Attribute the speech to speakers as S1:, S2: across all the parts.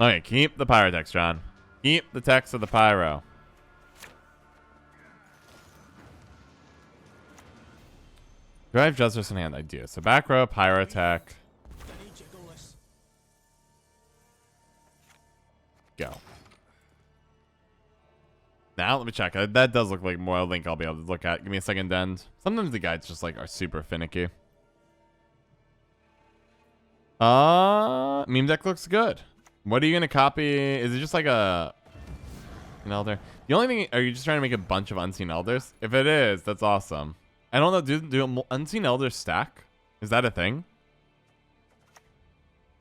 S1: Okay, keep the pyrotex, John. Keep the text of the pyro. Do I have Justice in hand? I do. So back row, pyrotech. Go. Now, let me check. That does look like more link I'll be able to look at. Give me a second, Dend. Sometimes the guides just, like, are super finicky. Meme deck looks good. What are you going to copy? Is it just like a... an elder? The only thing... Are you just trying to make a bunch of unseen elders? If it is, that's awesome. I don't know. Do unseen elders stack? Is that a thing?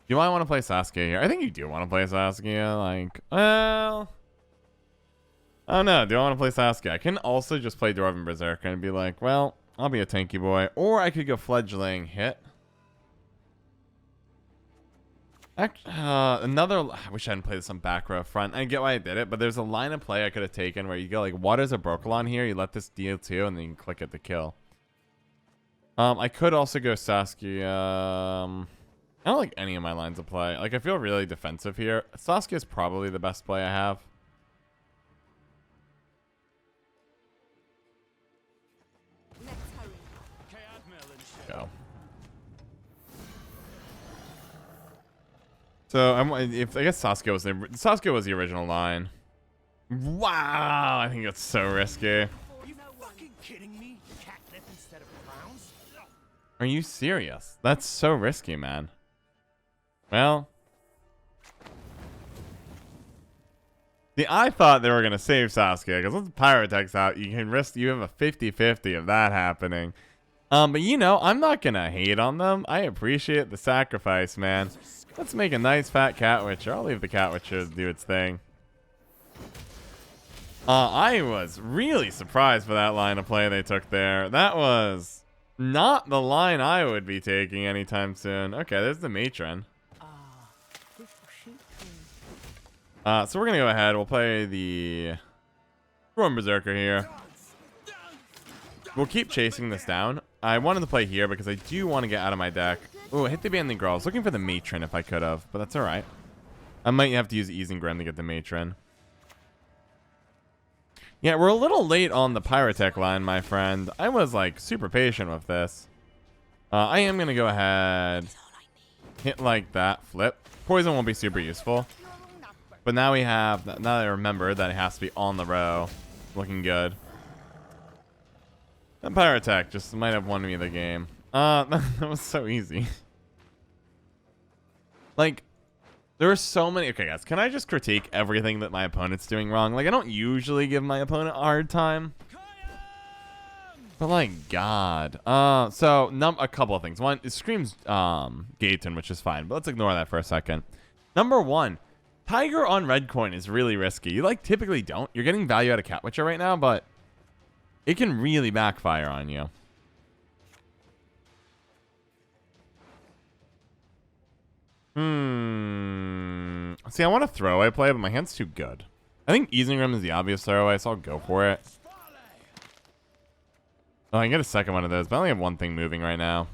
S1: Do I want to play Saskia here? I think you do want to play Saskia. Like, well... I don't know. Do I want to play Saskia? I can also just play Dwarven Berserker and be like, well, I'll be a tanky boy. Or I could go Fledgling, hit. Another... I wish I hadn't played this on back row front. I get why I did it, but there's a line of play I could have taken where you go like, Waters of Brokilon here. You let this deal too, and then you can click it to kill. I could also go Saskia. I don't like any of my lines of play. Like, I feel really defensive here. Saskia is probably the best play I have. Go. So I guess Saskia was the original line. Wow, I think that's so risky.
S2: Are you fucking kidding me? Catnip instead of clowns?
S1: Are you serious? That's so risky, man. Well, I thought they were gonna save Saskia because once the pyrotech's out, you can risk. You have a 50-50 of that happening. But you know, I'm not gonna hate on them. I appreciate the sacrifice, man. Let's make a nice fat cat witcher. I'll leave the cat witcher to do its thing. I was really surprised for that line of play they took there. That was not the line I would be taking anytime soon. Okay, there's the Matron. So we're gonna go ahead. We'll play the Dwarven Berserker here. We'll keep chasing this down. I wanted to play here because I do want to get out of my deck. Oh, hit the Abandonded Girl. I was looking for the Matron if I could have, but that's all right. I might have to use Isengrim to get the Matron. Yeah, we're a little late on the Pyrotech line, my friend. I was, like, super patient with this. I am going to go ahead. Hit like that. Flip. Poison won't be super useful. But now we have... Now that I remember that it has to be on the row. Looking good. That Pyrotech just might have won me the game. That was so easy. Like, there are so many... Okay, guys, can I just critique everything that my opponent's doing wrong? Like, I don't usually give my opponent a hard time. But, like, God. So, a couple of things. One, it screams Gaten, which is fine. But let's ignore that for a second. Number one, Tiger on red coin is really risky. You, like, typically don't. You're getting value out of Cat Witcher right now, but it can really backfire on you. See, I want to throwaway play, but my hand's too good. I think Isengrim is the obvious throwaway, so I'll go for it. Oh, I can get a second one of those, but I only have one thing moving right now.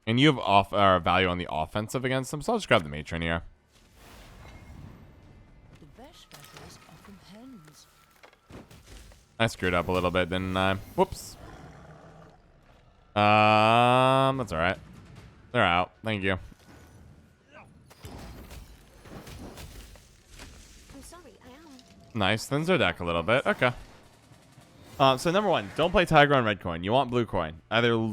S1: And you have value on the offensive against them, so I'll just grab the Matron here. I screwed up a little bit, didn't I? Whoops. That's alright. They're out. Thank you.
S3: I'm sorry, I am.
S1: Nice. Thins their deck a little bit. Okay. So number one, don't play Tiger on red coin. You want blue coin. Either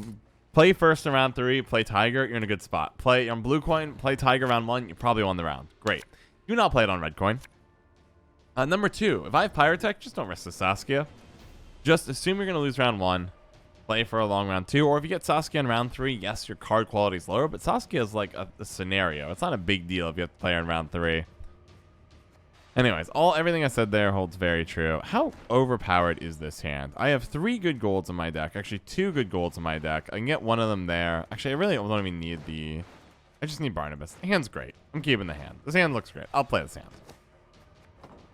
S1: play first in round 3, play Tiger, you're in a good spot. Play on blue coin, play Tiger round 1, you probably won the round. Great. Do not play it on red coin. Number 2, if I have Pyrotech, just don't risk the Saskia. Just assume you're going to lose round 1. Play for a long round 2. Or if you get Saskia in round 3, yes, your card quality is lower, but Saskia is like a scenario. It's not a big deal if you have to play her in round 3. Anyways, everything I said there holds very true. How overpowered is this hand? I have 3 good golds in my deck. Actually, 2 good golds in my deck. I can get one of them there. Actually, I really don't even need the... I just need Barnabas. The hand's great. I'm keeping the hand. This hand looks great. I'll play this hand.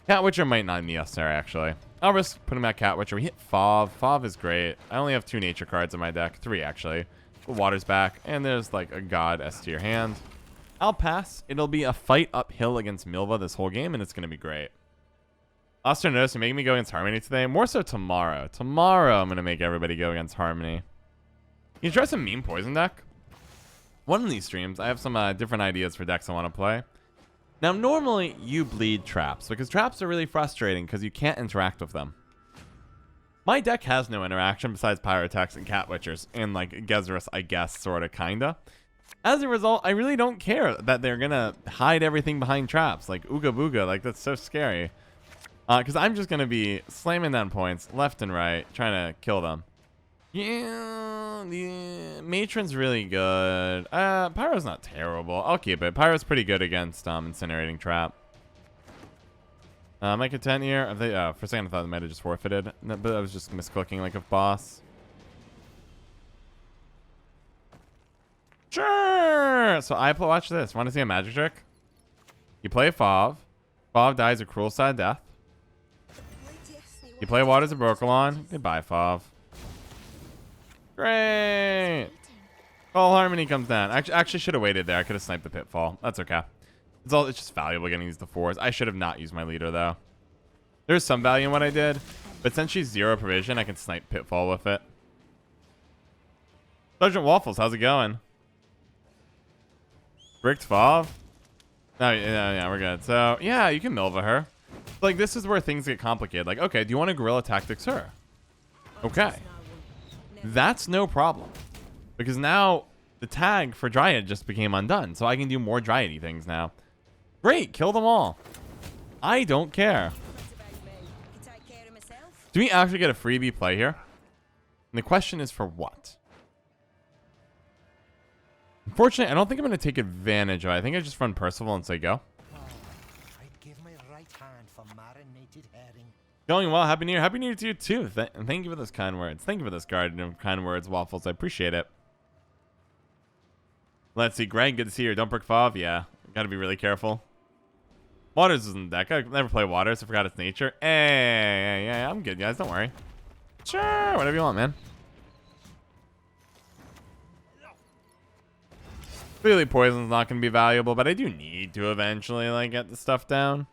S1: Cat Witcher might not be necessary, actually. I'll risk putting back Cat Witcher. We hit Fov. Fov is great. I only have 2 nature cards in my deck. 3, actually. The Water's back. And there's, like, a God S tier hand. I'll pass. It'll be a fight uphill against Milva this whole game, and it's going to be great. Oster, notice you're making me go against Harmony today. More so tomorrow. Tomorrow, I'm going to make everybody go against Harmony. You try some meme poison deck? One of these streams, I have some different ideas for decks I want to play. Now, normally, you bleed traps, because traps are really frustrating because you can't interact with them. My deck has no interaction besides Pyrotex and Cat Witchers, and like Gezerus, I guess, sorta, kinda. As a result, I really don't care that they're gonna hide everything behind traps, like Ooga Booga, like that's so scary. Because I'm just gonna be slamming down points left and right, trying to kill them. Yeah, the Matron's really good. Pyro's not terrible. I'll keep it. Pyro's pretty good against Incinerating Trap. Am I content here? For a second I thought they might have just forfeited. No, but I was just misclicking like a boss. Sure! So watch this. Want to see a magic trick? You play Fav. Fav dies a cruel sad death. You play Waters of Brokilon. Goodbye, Fav. Great! All Harmony comes down. Actually should have waited there. I could have sniped the Pitfall. That's okay. It's just valuable getting these to 4s. I should have not used my leader, though. There's some value in what I did, but since she's 0 provision, I can snipe Pitfall with it. Sergeant Waffles, how's it going? Bricked Fav? No, yeah, we're good. So, yeah, you can Milva her. Like, this is where things get complicated. Like, okay, do you want to Guerrilla Tactics her? Okay. That's no problem. Because now the tag for Dryad just became undone, so I can do more Dryad-y things now. Great, kill them all. I don't care. Do we actually get a freebie play here? And the question is for what? Unfortunately, I don't think I'm going to take advantage of it. I think I just run Percival and say go.
S2: I'd give my right hand for marinated herring.
S1: Going well. Happy New Year. Happy New Year to you too. And thank you for those kind words. Thank you for this guardian of kind words, Waffles. I appreciate it. Let's see. Greg, good to see you. Don't brick Fav. Yeah. Got to be really careful. Waters is in the deck. I never play Waters. I forgot its nature. Hey, yeah, I'm good, guys. Don't worry. Sure, whatever you want, man. Clearly, poison's not going to be valuable, but I do need to eventually, like, get the stuff down.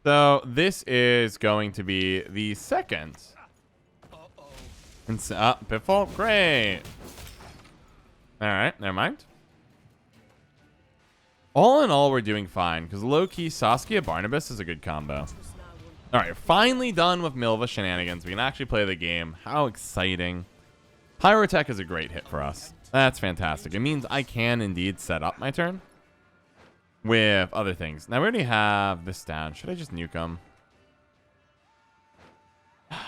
S1: So, this is going to be the second. Pitfall? Great. Alright, never mind. All in all, we're doing fine, because low-key, Saskia Barnabas is a good combo. Alright, finally done with Milva shenanigans. We can actually play the game. How exciting. Pyrotech is a great hit for us. That's fantastic. It means I can indeed set up my turn with other things. Now, we already have this down. Should I just nuke them?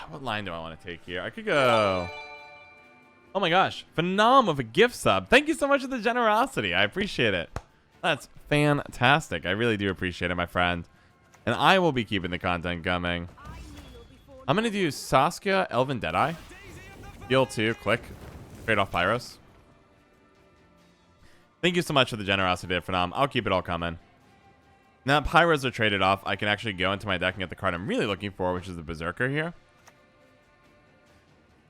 S1: What line do I want to take here? I could go... Oh my gosh. Phenom of a gift sub. Thank you so much for the generosity. I appreciate it. That's fantastic. I really do appreciate it, my friend. And I will be keeping the content coming. I'm going to do Saskia, Elven Deadeye. Heal 2, click. Trade off Pyros. Thank you so much for the generosity, Phenom. I'll keep it all coming. Now that Pyros are traded off, I can actually go into my deck and get the card I'm really looking for, which is the Berserker here.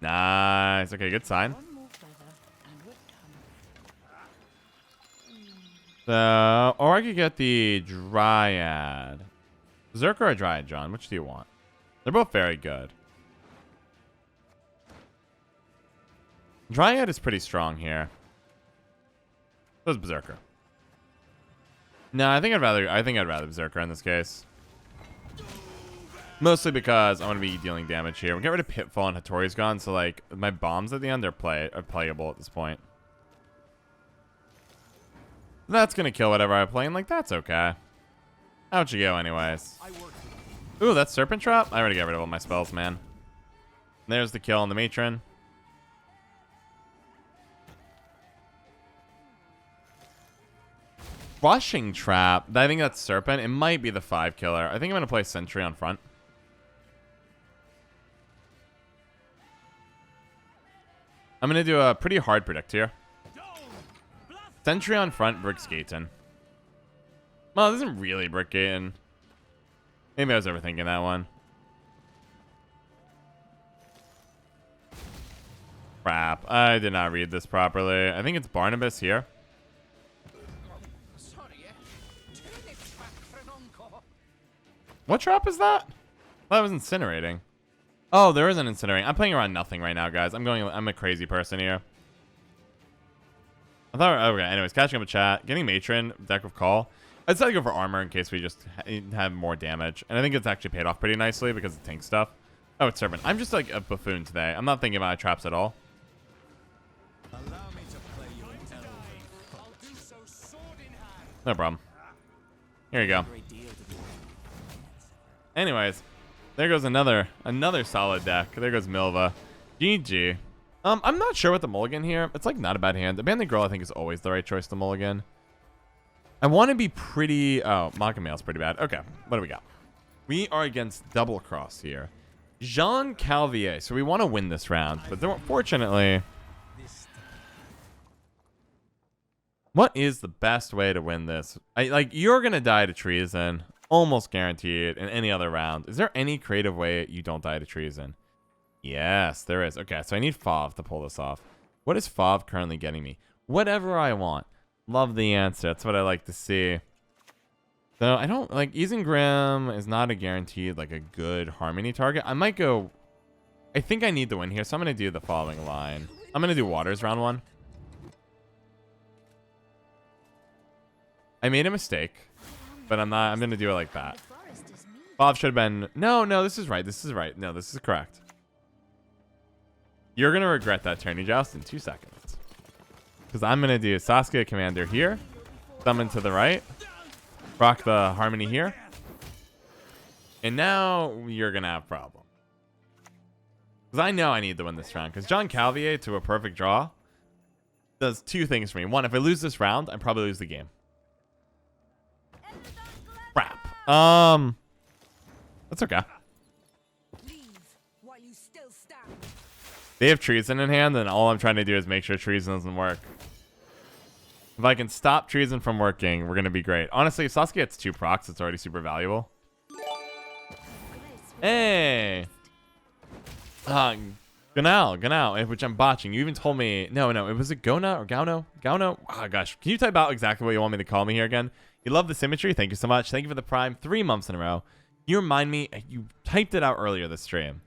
S1: Nice. Okay, good sign. So, or I could get the Dryad. Berserker or Dryad, John? Which do you want? They're both very good. Dryad is pretty strong here. So is Berserker. No, I think I'd rather Berserker in this case. Mostly because I want to be dealing damage here. We'll get rid of Pitfall and Hattori's gone, so like my bombs at the end are playable at this point. That's gonna kill whatever I play, and like that's okay. How'd you go anyways? Ooh, that's Serpent Trap? I already got rid of all my spells, man. There's the kill on the Matron. Rushing Trap. I think that's Serpent. It might be the 5 killer. I think I'm gonna play Sentry on front. I'm going to do a pretty hard predict here. Sentry on front, Brick Skaten. Well, this isn't really Brick Skaten. Maybe I was overthinking that one. Crap. I did not read this properly. I think it's Barnabas here. What trap is that? That was incinerating. Oh, there is an incinerating. I'm playing around nothing right now, guys. I'm a crazy person here. I thought, okay, anyways, catching up with chat. Getting Matron, deck of call. I decided to go for armor in case we just have more damage. And I think it's actually paid off pretty nicely because of tank stuff. Oh, it's Serpent. I'm just like a buffoon today. I'm not thinking about my traps at all. No problem. Here you go. Anyways, there goes another solid deck. There goes Milva. GG. I'm not sure what the mulligan here. It's like not a bad hand. Abandonded Girl I think is always the right choice to mulligan. I want to be pretty... Oh, Machiavel's pretty bad. Okay, what do we got? We are against Double Cross here. Jean Calvier. So we want to win this round, but unfortunately... What is the best way to win this? You're going to die to treason. Almost guaranteed in any other round. Is there any creative way you don't die to treason? Yes, there is. Okay, so I need Fav to pull this off. What is Fav currently getting me? Whatever I want. Love the answer. That's what I like to see. So I don't like Isengrim is not a guaranteed like a good harmony target. I might go. I think I need the win here, so I'm gonna do the following line. I'm gonna do Waters round 1. I made a mistake, but I'm not. I'm gonna do it like that. Fav should have been. No, this is right. This is right. No, this is correct. You're gonna regret that tourney joust in 2 seconds. Because I'm going to do Saskia Commander here. Summon to the right. Rock the Harmony here. And now you're going to have a problem. Because I know I need to win this round. Because John Calvier to a perfect draw does 2 things for me. 1, if I lose this round, I probably lose the game. Crap. That's okay. They have treason in hand, and all I'm trying to do is make sure treason doesn't work. If I can stop treason from working, we're going to be great. Honestly, if Saskia gets 2 procs, it's already super valuable. Hey! Ganal, which I'm botching. You even told me... No, it was a Gona or Gauno? Gauno? Oh, gosh. Can you type out exactly what you want me to call me here again? You love the symmetry. Thank you so much. Thank you for the Prime. 3 months in a row. You remind me... You typed it out earlier this stream.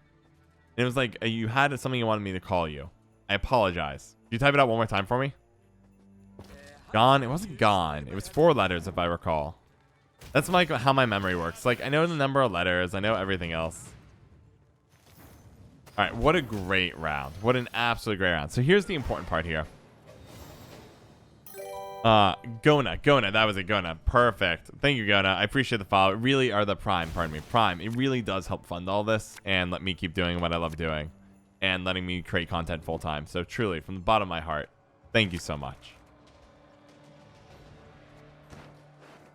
S1: It was like you had something you wanted me to call you. I apologize. Can you type it out one more time for me? Gone? It wasn't gone. It was 4 letters, if I recall. That's like how my memory works. Like, I know the number of letters. I know everything else. All right, what a great round. What an absolute great round. So here's the important part here. Gona. That was a Gona. Perfect. Thank you, Gona. I appreciate the follow. It really are the Prime. It really does help fund all this and let me keep doing what I love doing and letting me create content full time. So truly, from the bottom of my heart, thank you so much.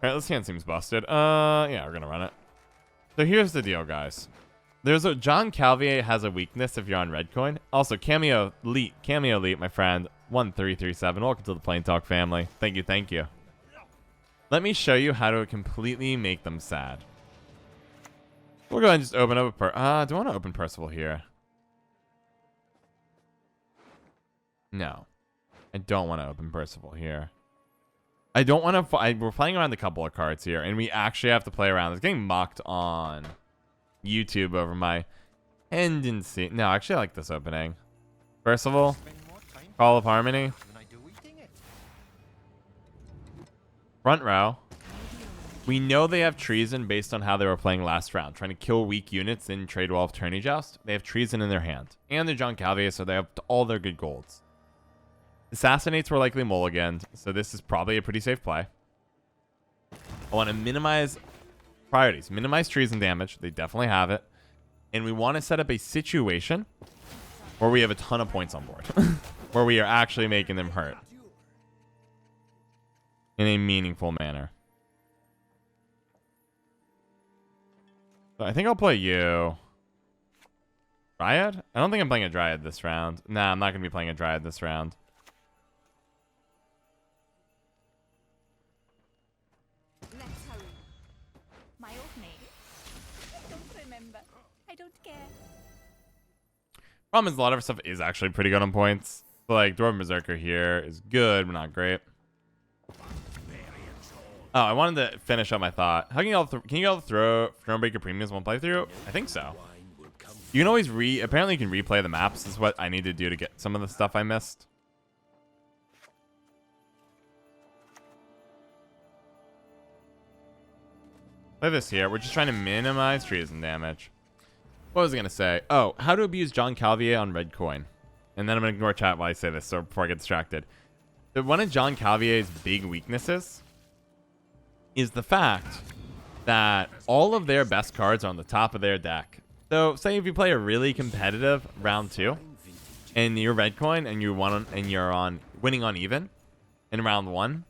S1: All right, this hand seems busted. Yeah, we're gonna run it. So here's the deal, guys. John Calvier has a weakness if you're on red coin. Also, Cameo Elite, my friend, 1337. Welcome to the Plain Talk family. Thank you. Let me show you how to completely make them sad. We'll go ahead and just open up a do I want to open Percival here? No. I don't want to open Percival here. I don't want to... We're playing around a couple of cards here, and we actually have to play around. It's getting mocked on YouTube over my tendency. No, actually, I like this opening. Percival, Call of Harmony. Front row. We know they have treason based on how they were playing last round, trying to kill weak units in Trade Wall of Tourney Joust. They have treason in their hand. And they're John Calvier, so they have all their good golds. Assassinates were likely mulliganed, so this is probably a pretty safe play. I want to minimize priorities. Minimize treason damage. They definitely have it. And we want to set up a situation where we have a ton of points on board. Where we are actually making them hurt. In a meaningful manner. So I think I'll play you. Dryad? I don't think I'm playing a Dryad this round. Nah, I'm not going to be playing a Dryad this round. Problem is, a lot of our stuff is actually pretty good on points. So, like, Dwarven Berserker here is good, but not great. Oh, I wanted to finish up my thought. How can you all throw Thronebreaker Premiums one playthrough? I think so. You can always apparently you can replay the maps. This is what I need to do to get some of the stuff I missed. Play this here. We're just trying to minimize treason damage. What was I going to say? Oh, how to abuse John Calvier on red coin. And then I'm going to ignore chat while I say this, so before I get distracted. One of John Calvier's big weaknesses is the fact that all of their best cards are on the top of their deck. So, say if you play a really competitive round 2, and you're red coin, and you're on winning on even in round 1,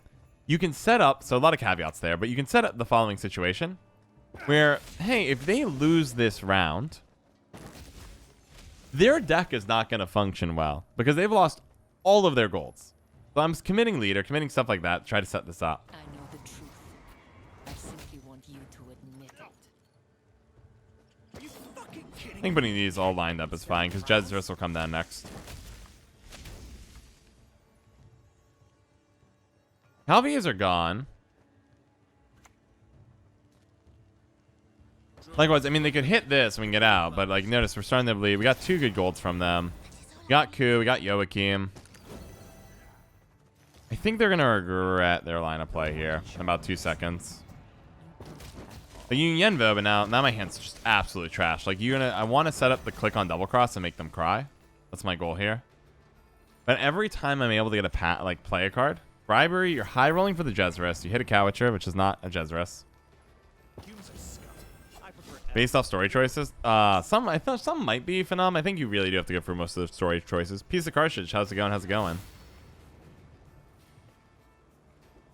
S1: you can set up, so a lot of caveats there, but you can set up the following situation where, hey, if they lose this round, their deck is not going to function well because they've lost all of their golds. So I'm committing leader, committing stuff like that to try to set this up.
S3: I know the truth. I simply want you to admit it.
S2: Are you fucking kidding
S1: I think putting these all lined up is fine because Jezreel will come down next. Calviers are gone. Likewise, I mean, they could hit this and we can get out, but like, notice we're starting to bleed. We got 2 good golds from them. We got Ku, we got Joachim. I think they're gonna regret their line of play here in about 2 seconds. Like, you can Yenvo, but now my hand's just absolutely trash. Like, I want to set up the click on double cross and make them cry. That's my goal here. But every time I'm able to get a play a card, bribery, you're high rolling for the Jezreel. You hit a Cowitcher, which is not a Jezreel. Based off story choices, I thought some might be Phenom. I think you really do have to go through most of the story choices. Piece of Carthage, how's it going? How's it going?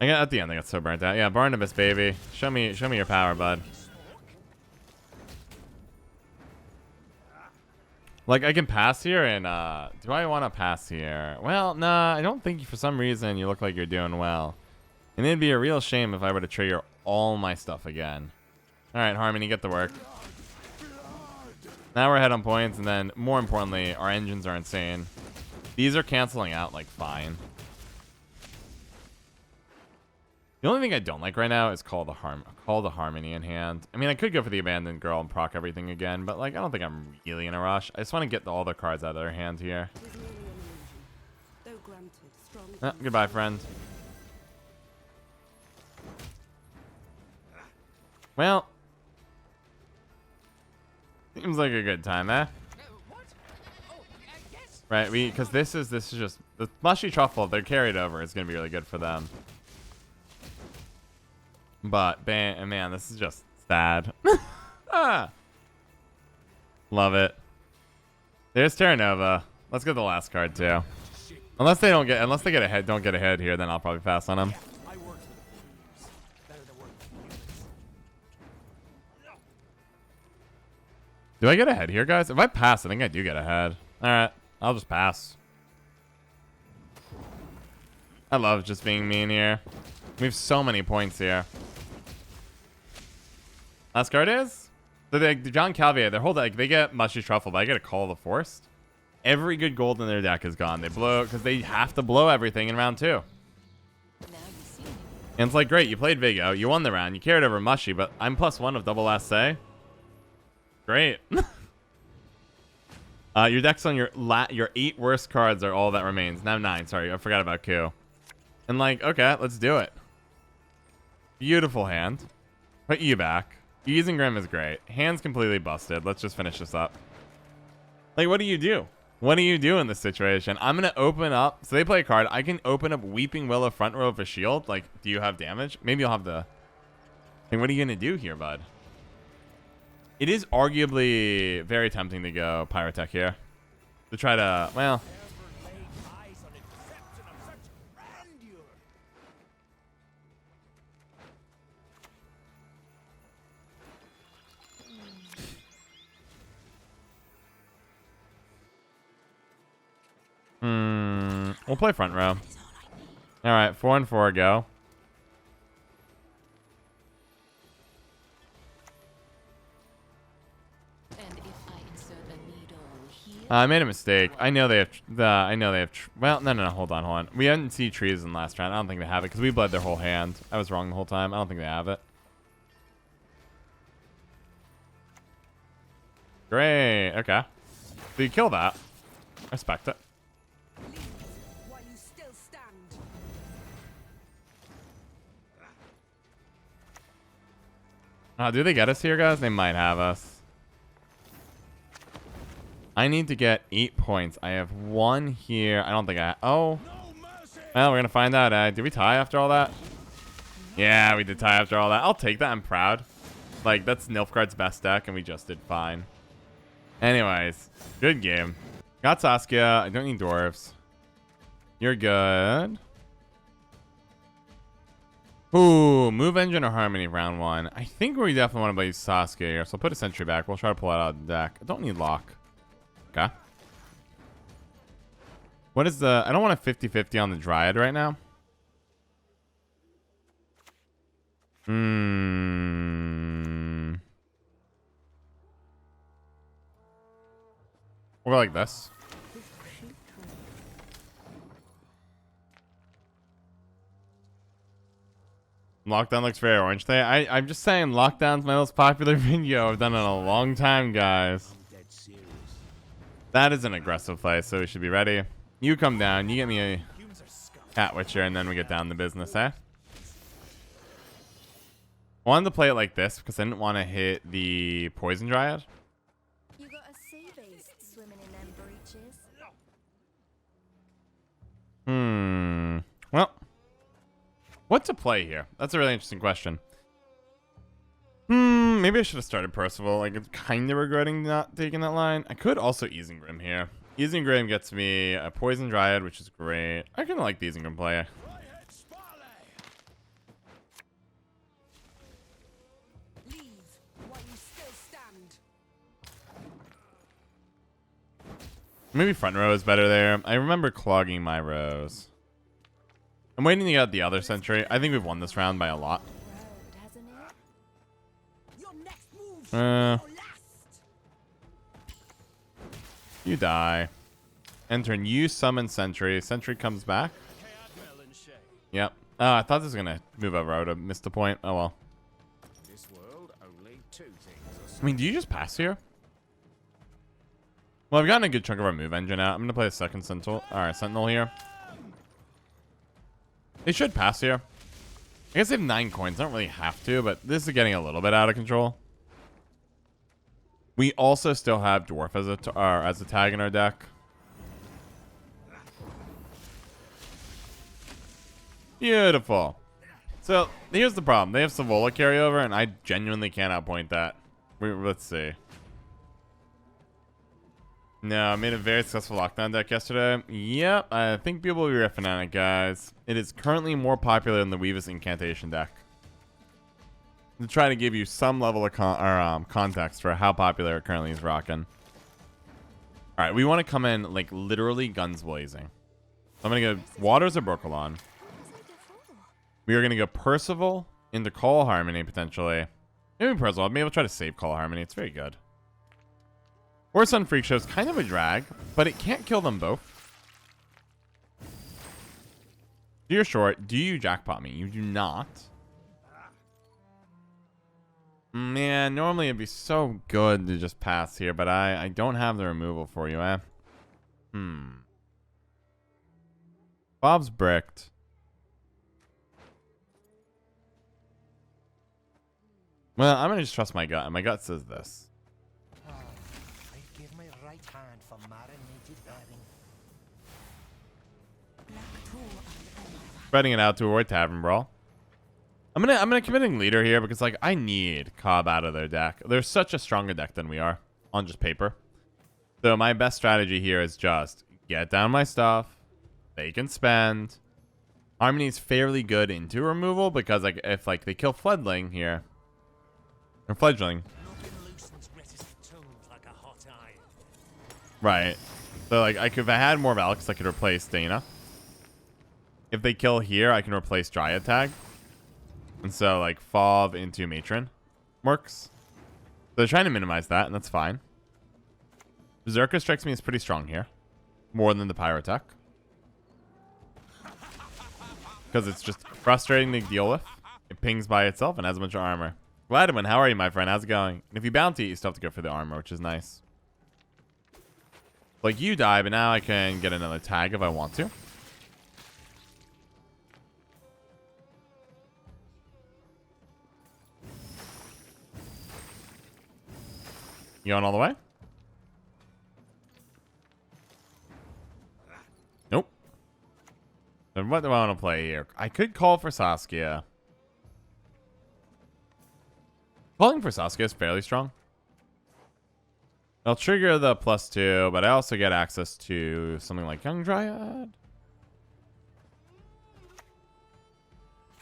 S1: At the end, I got so burnt out. Yeah, Barnabas, baby. Show me your power, bud. Like, I can pass here, and, do I want to pass here? Well, nah, I don't think for some reason you look like you're doing well. And it'd be a real shame if I were to trigger all my stuff again. Alright, Harmony, get to work. Now we're ahead on points, and then, more importantly, our engines are insane. These are canceling out, like, fine. The only thing I don't like right now is call the Harmony in hand. I mean, I could go for the Abandoned Girl and proc everything again, but like I don't think I'm really in a rush. I just want to get all the cards out of their hand here. Oh, goodbye, friend. Well, seems like a good time, eh? Right, because this is just the mushy truffle. They're carried over. It's gonna be really good for them. But, man, this is just sad. Love it. There's Terra Nova. Let's get the last card, too. Unless they don't get ahead here, then I'll probably pass on them. Do I get ahead here, guys? If I pass, I think I do get ahead. Alright, I'll just pass. I love just being mean here. We have so many points here. Last card is? So the John Calvier, they get Mushy Truffle, but I get a Call of the Forest. Every good gold in their deck is gone. They blow, because they have to blow everything in round 2. And it's like, great, you played Vigo, you won the round, you carried over Mushy, but I'm +1 of double last say. Great. Your deck's on your 8 worst cards are all that remains. Now 9, sorry, I forgot about Q. And like, okay, let's do it. Beautiful hand. Put you back. Using Grim is great. Hand's completely busted. Let's just finish this up. Like, what do you do? What do you do in this situation? I'm going to open up. So they play a card. I can open up Weeping Willow front row of a shield. Like, do you have damage? Maybe you'll have the... Like, what are you going to do here, bud? It is arguably very tempting to go Pyrotech here. To try to, well... We'll play front row. Alright, 4 and 4 go. I made a mistake. I know they have. Well, no. Hold on. We didn't see trees in the last round. I don't think they have it because we bled their whole hand. I was wrong the whole time. I don't think they have it. Great. Okay. So you kill that. Respect it.
S3: While you still stand.
S1: Do they get us here, guys? They might have us. I need to get 8 points. I have 1 here. I don't think I... Oh. Well, we're going to find out. Did we tie after all that? Yeah, we did tie after all that. I'll take that. I'm proud. Like, that's Nilfgaard's best deck, and we just did fine. Anyways, good game. Got Saskia. I don't need dwarves. You're good. Ooh, move engine or harmony round 1. I think we definitely want to play Saskia here, so I'll put a sentry back. We'll try to pull it out of the deck. I don't need lock. Okay. What is the... I don't want a 50-50 on the Dryad right now. We'll go like this. Lockdown looks very orange today. I'm just saying Lockdown's my most popular video I've done in a long time, guys. That is an aggressive play, so we should be ready. You come down, you get me a Cat Witcher, and then we get down to business, eh? I wanted to play it like this because I didn't want to hit the Poison Dryad.
S4: You got a sea beast swimming in them breaches.
S1: Well, what to play here? That's a really interesting question. Maybe I should have started Percival. Like, I'm kind of regretting not taking that line. I could also Isengrim here. Isengrim gets me a Poison Dryad, which is great. I kind of like the Isengrim play.
S3: Leave while you still stand.
S1: Maybe front row is better there. I remember clogging my rows. I'm waiting to get out the other sentry. I think we've won this round by a lot.
S4: Road, hasn't it?
S3: Your next move should be your last.
S1: You die. Enter and you summon sentry. Sentry comes back. Yep. Oh, I thought this was going to move over. I would have missed the point. Oh, well.
S2: This world, only 2 things.
S1: I mean, do you just pass here? Well, I've gotten a good chunk of our move engine out. I'm going to play a second Sentinel. All right, Sentinel here. They should pass here. I guess they have 9 coins. I don't really have to, but this is getting a little bit out of control. We also still have Dwarf as a tag in our deck. Beautiful. So, here's the problem. They have Savola carryover, and I genuinely can't outpoint that. Let's see. No, I made a very successful lockdown deck yesterday. Yep, I think people will be riffing on it, guys. It is currently more popular than the Weavis Incantation deck. To try to give you some level of context for how popular it currently is rocking. Alright, we want to come in, like, literally guns blazing. So I'm going to go Waters of Brokilon. We are going to go Percival into Call Harmony, potentially. Maybe Percival. Maybe we'll try to save Call Harmony. It's very good. Or Sun Freak Show is kind of a drag, but it can't kill them both. You're short. Do you jackpot me? You do not. Man, normally it'd be so good to just pass here, but I don't have the removal for you, eh? Bob's bricked. Well, I'm going to just trust my gut, and my gut says this.
S2: I'd give my right hand for marinated herring.
S1: Spreading it out to avoid Tavern Brawl. I'm gonna committing leader here because, like, I need Cobb out of their deck. They're such a stronger deck than we are on just paper. So my best strategy here is just get down my stuff. They can spend. Harmony's fairly good into removal because, like, if, like, they kill Fledgling here, or Fledgling,
S2: Nothing loosens reticent tongues like a hot iron.
S1: right? So, like, if I had more Valks, I could replace Dana. If they kill here, I can replace Dryad Tag. And so, like, Fauve into Matron works. So they're trying to minimize that, and that's fine. Berserker strikes me as pretty strong here. More than the Pyrotech. Because it's just frustrating to deal with. It pings by itself and has a bunch of armor. Vladimir, how are you, my friend? How's it going? And if you bounty, you still have to go for the armor, which is nice. Like, you die, but now I can get another tag if I want to. You going all the way? Nope. Then what do I want to play here? I could call for Saskia. Calling for Saskia is fairly strong. I'll trigger the +2, but I also get access to something like Young Dryad.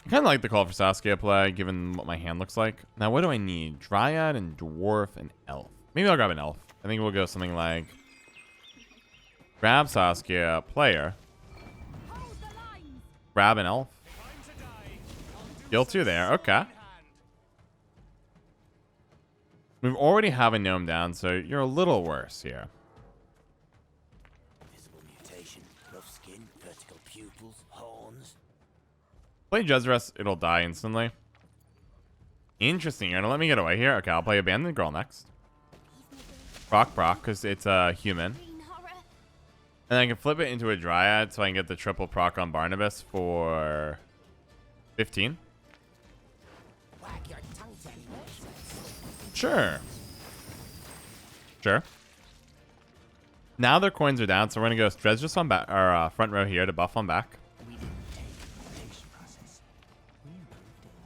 S1: I kind of like the call for Saskia play, given what my hand looks like. Now, what do I need? Dryad and Dwarf and Elf. Maybe I'll grab an Elf. I think we'll go something like... Grab Saskia, player. Grab an Elf. Kill 2 there. Okay. We already have a gnome down, so you're a little worse here.
S2: Visible mutation, rough skin, vertical pupils, horns.
S1: Play Jezreel, it'll die instantly. Interesting. You're gonna let me get away here? Okay, I'll play Abandonded Girl next. Proc, because it's a human. And I can flip it into a Dryad so I can get the triple proc on Barnabas for 15.
S2: Wag your tongue, Teddy.
S1: Sure. Sure. Now their coins are down, so we're gonna go Strez just on back, or front row here to buff on back.
S2: We didn't take the rotation process.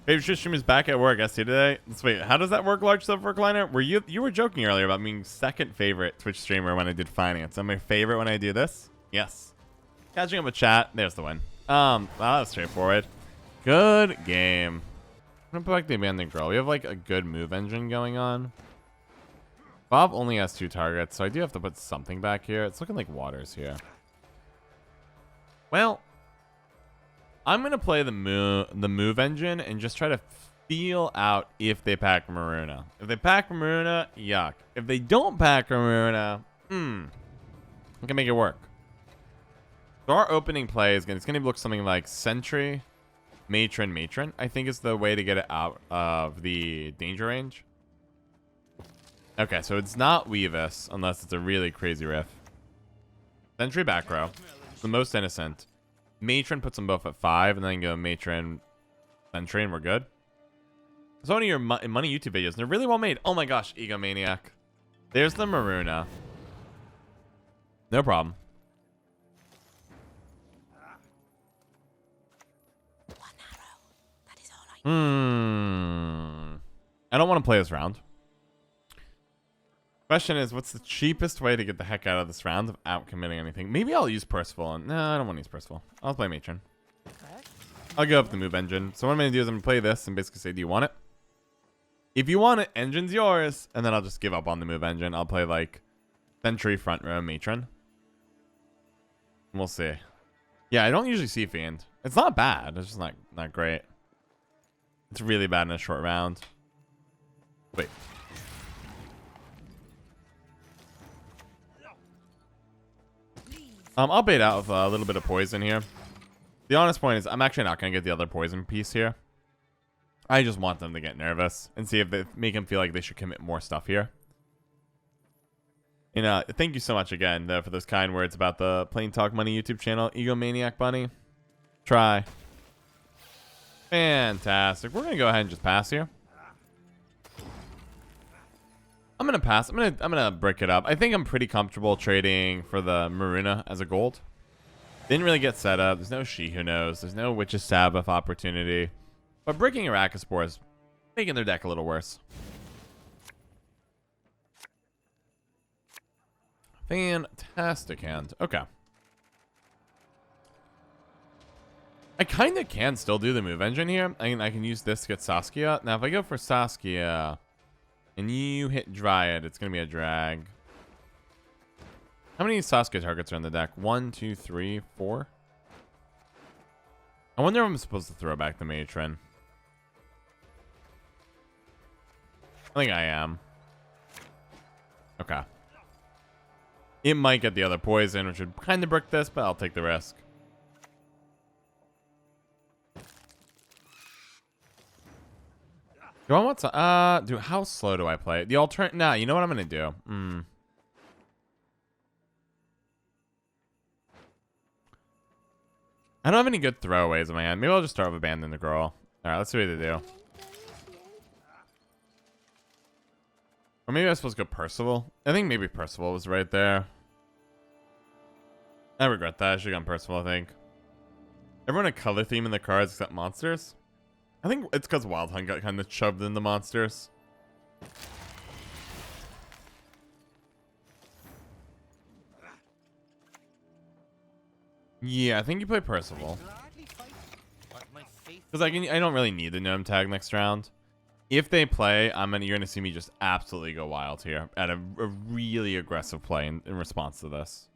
S1: Favorite stream is back at work. ST today. Let's wait. How does that work, large stuff recliner? Were you were joking earlier about being second favorite Twitch streamer when I did finance? I'm my favorite when I do this. Yes. Catching up with chat. There's the win. Well, that's straightforward. Good game. I'm gonna put back the Abandoned Girl. We have like a good move engine going on. Bob only has 2 targets, so I do have to put something back here. It's looking like Waters here. Well, I'm gonna play the move engine and just try to feel out if they pack Maruna. If they pack Maruna, yuck. If they don't pack Maruna, I can make it work. So our opening play is gonna look something like Sentry, Matron, I think is the way to get it out of the danger range. Okay, so it's not Weavis unless it's a really crazy riff. Sentry back row, the most innocent. Matron puts them both at 5, and then go Matron, Sentry, and we're good. It's one of your money YouTube videos, and they're really well made. Oh my gosh, Egomaniac. There's the Maruna. No problem. I don't want to play this round. Question is, what's the cheapest way to get the heck out of this round without committing anything? Maybe I'll use Percival. No, I don't want to use Percival. I'll play Matron. I'll go up the move engine. So what I'm going to do is I'm going to play this and basically say, do you want it? If you want it, engine's yours. And then I'll just give up on the move engine. I'll play like Sentry, front row, Matron. We'll see. Yeah, I don't usually see Fiend. It's not bad. It's just not great. It's really bad in a short round. Wait. I'll bait out with a little bit of poison here. The honest point is I'm actually not going to get the other poison piece here. I just want them to get nervous and see if they make them feel like they should commit more stuff here. And thank you so much again, though, for those kind words about the Plain Talk Money YouTube channel. Egomaniac Bunny. Try. Fantastic. We're going to go ahead and just pass here. I'm going to pass. I'm going to brick it up. I think I'm pretty comfortable trading for the Maruna as a gold. Didn't really get set up. There's no She Who Knows. There's no Witch's Sabbath opportunity. But bricking Arachnospore is making their deck a little worse. Fantastic hand. Okay. I kind of can still do the move engine here. I can use this to get Saskia. Now, if I go for Saskia and you hit Dryad, it's going to be a drag. How many Saskia targets are in the deck? 1, 2, 3, 4? I wonder if I'm supposed to throw back the Matron. I think I am. Okay. It might get the other poison, which would kind of brick this, but I'll take the risk. Do I want to, how slow do I play it? The alternate, nah, you know what I'm going to do? I don't have any good throwaways in my hand. Maybe I'll just start with Abandonded Girl. All right, let's see what they do. Or maybe I was supposed to go Percival. I think maybe Percival was right there. I regret that. I should have gone Percival, I think. Everyone a color theme in the cards except monsters? I think it's because Wild Hunt got kind of shoved into monsters. Yeah, I think you play Percival. Because I don't really need the gnome tag next round. If they play, you're gonna see me just absolutely go wild here at a really aggressive play in response to this.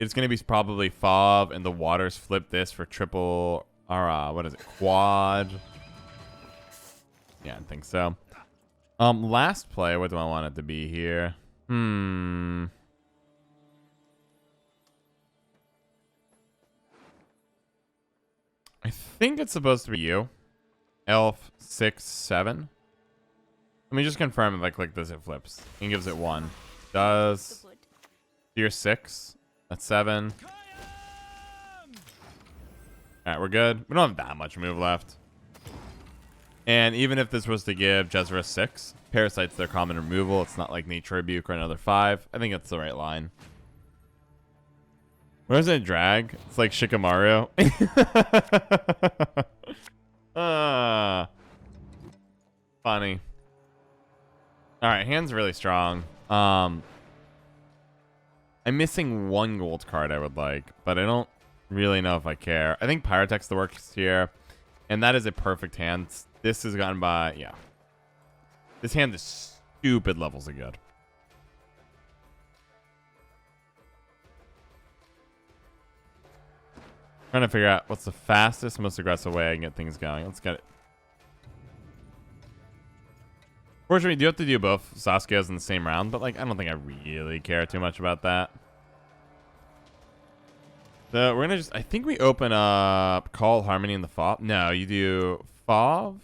S1: It's gonna be probably Fov and the waters flip this for triple or what is it? Quad. Yeah, I think so. Last play, what do I want it to be here? I think it's supposed to be you. Elf 6, 7. Let me just confirm if I click this, it flips. And gives it 1. Does. You're 6. That's 7. Alright, we're good. We don't have that much move left. And even if this was to give Jezra 6, Parasite's their common removal. It's not like Nature Rebuke or another 5. I think that's the right line. Where's it drag? It's like Shikamaru. Funny. Alright, hand's really strong. I'm missing 1 gold card I would like, but I don't really know if I care. I think Pyrotech's the works here, and that is a perfect hand. This is gotten by, yeah. This hand is stupid levels of good. Trying to figure out what's the fastest, most aggressive way I can get things going. Let's get it. Fortunately, you do have to do both Saskia's in the same round, but like I don't think I really care too much about that. So we're gonna just, I think we open up Call Harmony in the Fov. No, you do Fov.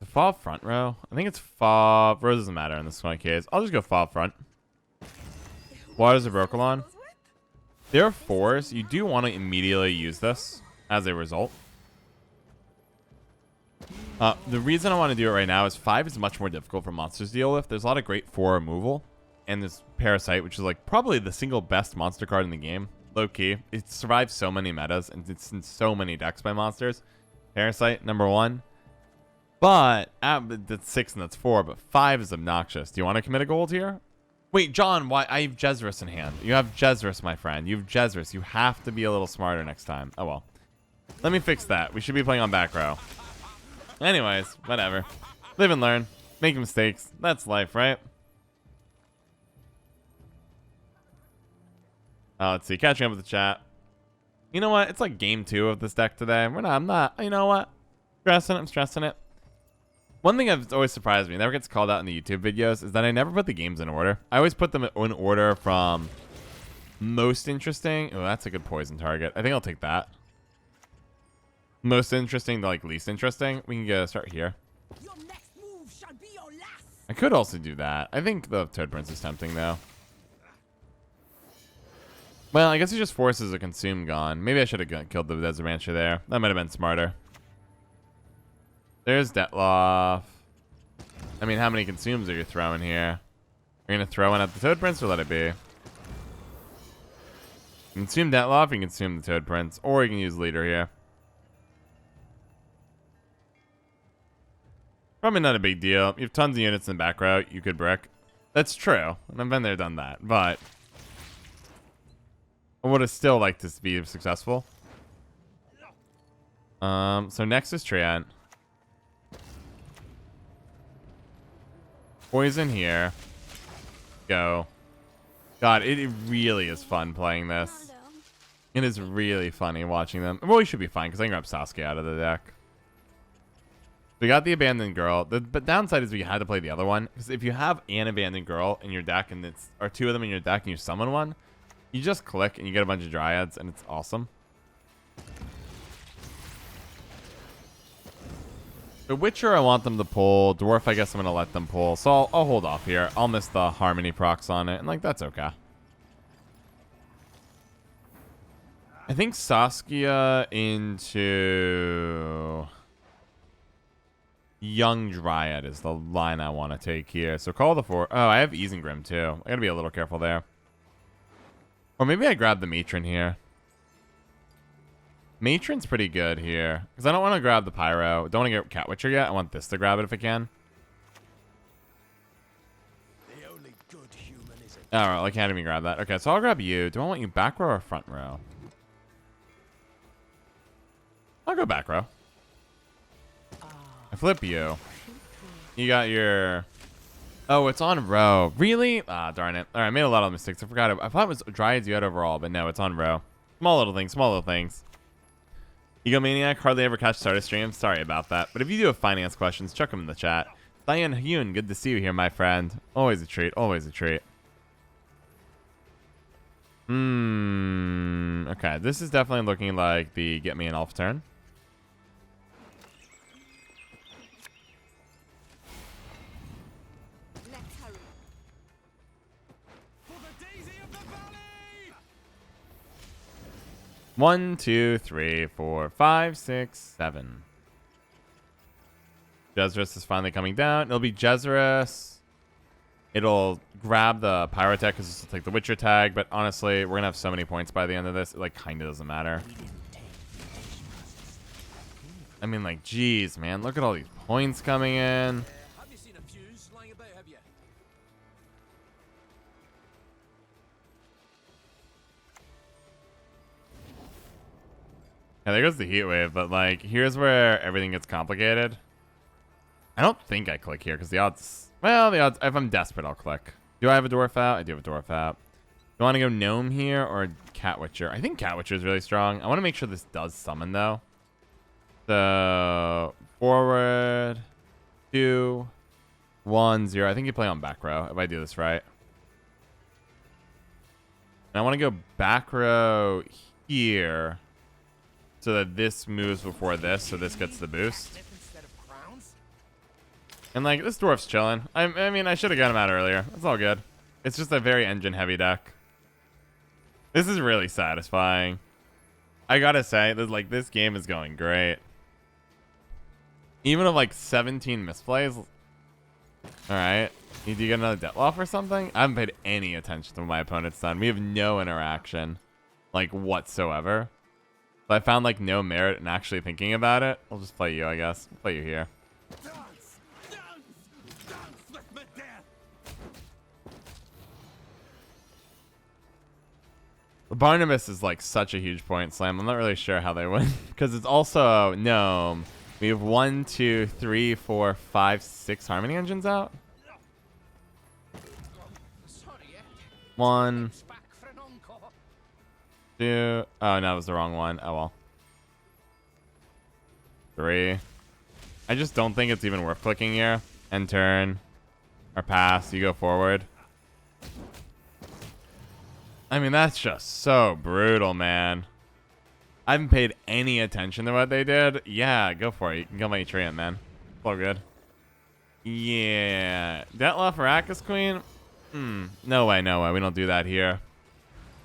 S1: The Fov front row. I think it's Fov. Row doesn't matter in this one case. I'll just go Fov front. Waters of Brokilon. There are 4s. You do want to immediately use this as a result. The reason I want to do it right now is 5 is much more difficult for monsters to deal with. There's a lot of great 4 removal. And this Parasite, which is like probably the single best monster card in the game. Low key. It survives so many metas and it's in so many decks by monsters. Parasite, number 1. But that's 6 and that's 4, but 5 is obnoxious. Do you want to commit a gold here? Wait, John, why? I have Jezrus in hand. You have Jezrus, my friend. You have Jezrus. You have to be a little smarter next time. Oh, well. Let me fix that. We should be playing on back row. Anyways, whatever. Live and learn. Make mistakes. That's life, right? Let's see. Catching up with the chat. You know what? It's like game 2 of this deck today. I'm not. You know what? I'm stressing it. One thing that's always surprised me, never gets called out in the YouTube videos, is that I never put the games in order. I always put them in order from most interesting. Oh, that's a good poison target. I think I'll take that. Most interesting to like least interesting. We can go start here.
S3: Your next move shall be your last.
S1: I could also do that. I think the Toad Prince is tempting though. Well, I guess he just forces a consume gone. Maybe I should have killed the Desert Rancher there. That might have been smarter. There's Detloff. I mean, how many consumes are you throwing here? You're going to throw in at the Toad Prince or let it be? Consume Detloff, you can consume the Toad Prince. Or you can use Leader here. Probably not a big deal. You have tons of units in the back row. You could brick. That's true. And I've been there, done that. But I would have still liked this to be successful. So next is Treant. Poison here. Go. God, it really is fun playing this. It is really funny watching them. Well, we should be fine because I can grab Saskia out of the deck. We got the Abandoned Girl. But downside is we had to play the other one. Because if you have an Abandoned Girl in your deck, and it's or two of them in your deck, and you summon one, you just click and you get a bunch of Dryads, and it's awesome. The Witcher, I want them to pull. Dwarf, I guess I'm going to let them pull. So I'll hold off here. I'll miss the Harmony procs on it, and like that's okay. I think Saskia into Young Dryad is the line I want to take here. So call the 4. Oh, I have Isengrim too. I gotta be a little careful there. Or maybe I grab the Matron here. Matron's pretty good here. Because I don't want to grab the Pyro. Don't want to get Cat Witcher yet. I want this to grab it if I can.
S2: The only good human is
S1: Alright, I can't even grab that. Okay, so I'll grab you. Do I want you back row or front row? I'll go back row. I flip you. You got your... Oh, it's on row. Really? Ah, darn it. Alright, I made a lot of mistakes. I forgot. I thought it was Dryads you had overall, but no, it's on row. Small little things, small little things. Egomaniac, hardly ever catch starter streams. Sorry about that. But if you do have finance questions, chuck them in the chat. Diane Hyun, good to see you here, my friend. Always a treat, always a treat. Okay, this is definitely looking like the get me an elf turn.
S4: Let's hurry.
S1: 1, 2, 3, 4, 5, 6, 7. Jezrus is finally coming down. It'll be Jezrus. It'll grab the Pyrotech because this will take the Witcher tag. But honestly, we're going to have so many points by the end of this. It like kind of doesn't matter. I mean, like, geez, man. Look at all these points coming in.
S2: Have you seen a fuse lying about, have you?
S1: Yeah, there goes the heat wave, but like, here's where everything gets complicated. I don't think I click here because the odds, well, the odds, if I'm desperate, I'll click. Do I have a dwarf out? I do have a dwarf out. Do I want to go gnome here or Cat Witcher? I think Cat Witcher is really strong. I want to make sure this does summon though. So forward, 2, 1, 0. I think you play on back row if I do this right. And I want to go back row here. So that this moves before this, so this gets the boost.
S2: Instead of crowns?
S1: And like, this dwarf's chilling. I mean, I should have got him out earlier. It's all good. It's just a very engine-heavy deck. This is really satisfying. I gotta say, this game is going great. Even of like 17 misplays. Alright. Do you get another Detloff or something? I haven't paid any attention to what my opponent's done. We have no interaction. Like, whatsoever. I found like no merit in actually thinking about it. I'll just play you, I guess. I'll play you here.
S2: Dance! Dance! Dance with me, death!
S1: Barnabas is like such a huge point slam. I'm not really sure how they win because it's also gnome. We have 1, 2, 3, 4, 5, 6 harmony engines out.
S2: Sorry, eh?
S1: 1,
S2: It's back for an encore.
S1: 2. Oh no, it was the wrong one. Oh well. 3. I just don't think it's even worth clicking here. End turn or pass. You go forward. I mean, that's just so brutal, man. I haven't paid any attention to what they did. Yeah, go for it. You can kill my Treant, man. It's all good. Yeah. Detloff Arrakis Queen? No way, no way. We don't do that here.